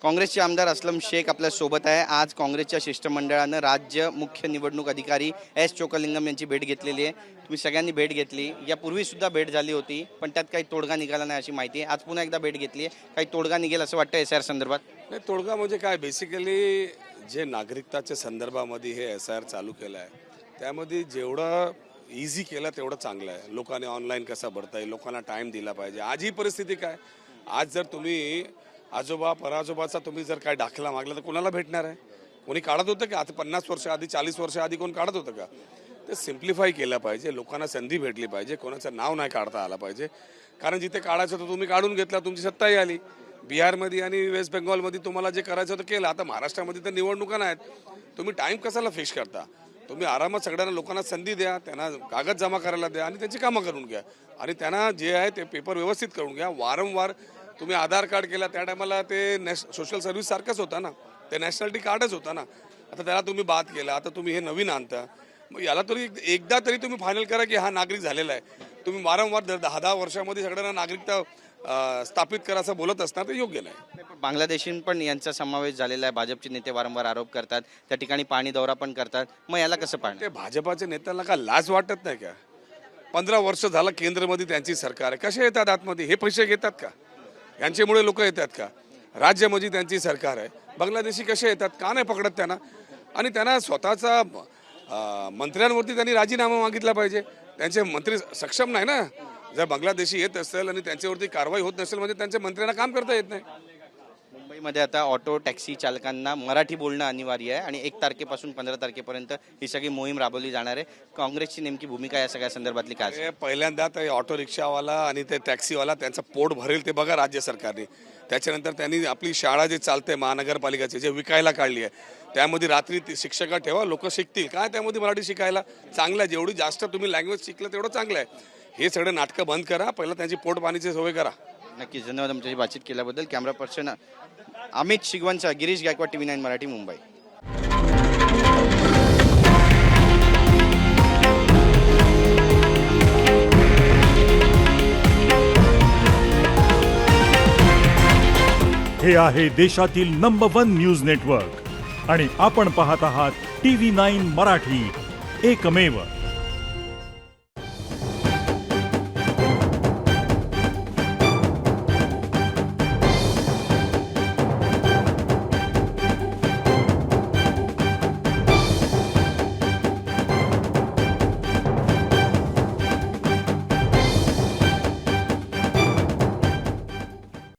काँग्रेसचे आमदार असलम शेख आपल्या सोबत आहे। आज काँग्रेसच्या शिष्टमंडळानं राज्य मुख्य निवडणूक अधिकारी एस चोकलिंगम यांची भेट घेतलेली आहे। तुम्ही सगळ्यांनी भेट घेतली, यापूर्वी सुद्धा भेट झाली होती, पण त्यात काही तोडगा निघाला नाही अशी माहिती आहे। आज पुन्हा एकदा भेट घेतली आहे, काही तोडगा निघेल असं वाटतं SIR संदर्भात? नाही, तोडगा म्हणजे काय, बेसिकली जे नागरिकताच्या संदर्भामध्ये हे SIR चालू केलं आहे त्यामध्ये जेवढं इझी केलं तेवढं चांगलं आहे। लोकांनी ऑनलाईन कसा भरता येईल, लोकांना टाईम दिला पाहिजे। आज ही परिस्थिती काय, आज जर तुम्ही आजोबा पराजोबाचा तुम्ही जर काय दाखला मागला तर कोणाला भेटणार आहे? कोणी काढत होतं का? आता 50 वर्ष आधी 40 वर्ष आधी कोण काढत होतं का? ते सिम्प्लिफाय केलं पाहिजे, लोकांना संधी भेटली पाहिजे, कोणाचं नाव नाही काढता आलं पाहिजे। कारण जिथे काढायचं होतं तुम्ही काढून घेतला, तुमची सत्ताही आली। बिहारमध्ये आणि वेस्ट बेंगॉलमध्ये तुम्हाला जे करायचं होतं केलं। आता महाराष्ट्रामध्ये तर निवडणुका नाहीत, तुम्ही टाईम कशाला फिक्स करता? तुम्ही आरामात सगळ्यांना लोकांना संधी द्या, त्यांना कागद जमा करायला द्या आणि त्यांची कामं करून घ्या आणि त्यांना जे आहे ते पेपर व्यवस्थित करून घ्या। वारंवार तुम्ही आधार कार्ड केला त्या टायमाला ते सोशल सर्व्हिस सारखंच होता ना, ते नॅशनॅलिटी कार्डच होता ना। आता त्याला तुम्ही बाद केला, आता तुम्ही हे नवीन आणता। मग याला तरी एकदा तरी तुम्ही फायनल करा की हा नागरिक झालेला आहे। तुम्ही वारंवार 10 वर्षामध्ये सगळ्यांना नागरिकता स्थापित करा असं बोलत असणार ते योग्य नाही। बांगलादेशीन पण यांचा समावेश झालेला आहे। भाजपचे नेते वारंवार आरोप करतात, त्या ठिकाणी पाणी दौरा पण करतात, मग याला कसं पाहणार? ते भाजपाच्या नेत्यांना का लाज वाटत नाही का? 15 वर्ष झालं केंद्रामध्ये त्यांची सरकार आहे, कसे येतात आतमध्ये? हे पैसे घेतात का? यांच्यामुळे लोक येतात का? राज्यामध्ये त्यांची सरकार आहे, बांगलादेशी कसे येतात? का नाही पकडत त्यांना? आणि त्यांना स्वतःचा मंत्र्यांवरती त्यांनी राजीनामा मागितला पाहिजे। त्यांचे मंत्री सक्षम नाही ना। जर बांगलादेशी येत असेल आणि त्यांच्यावरती कारवाई होत नसेल म्हणजे त्यांच्या मंत्र्यांना काम करता येत नाही। मुंबईमध्ये आता ऑटो टॅक्सी चालकांना मराठी बोलणं अनिवार्य आहे आणि 1 तारखेपासून 15 तारखेपर्यंत ही सगळी मोहीम राबवली जाणार आहे। काँग्रेसची नेमकी भूमिका या सगळ्या संदर्भातली काय असेल? पहिल्यांदा ते ऑटो रिक्षावाला आणि ते टॅक्सीवाला त्यांचं पोट भरेल ते बघा राज्य सरकारने। त्याच्यानंतर त्यांनी आपली शाळा जे चालते महानगरपालिकाची जे विकायला काढली आहे त्यामध्ये रात्री शिक्षक ठेवा, लोक शिकतील काय त्यामध्ये मराठी शिकायला? चांगलं आहे, जेवढी जास्त तुम्ही लँग्वेज शिकलं तेवढं चांगलं आहे। हे सगळे नाटकं बंद करा, पहिलं त्यांची पोट पाणीची सोय करा। नक्कीच, धन्यवाद आमच्याशी बातचीत केल्याबद्दल। कॅमेरा पर्सन अमित शिगवणचा, गिरीश गायकवाड, TV9 मराठी, मुंबई। हे आहे देशातील नंबर 1 न्यूज नेटवर्क आणि आपण पाहत आहात TV9 मराठी, एकमेव।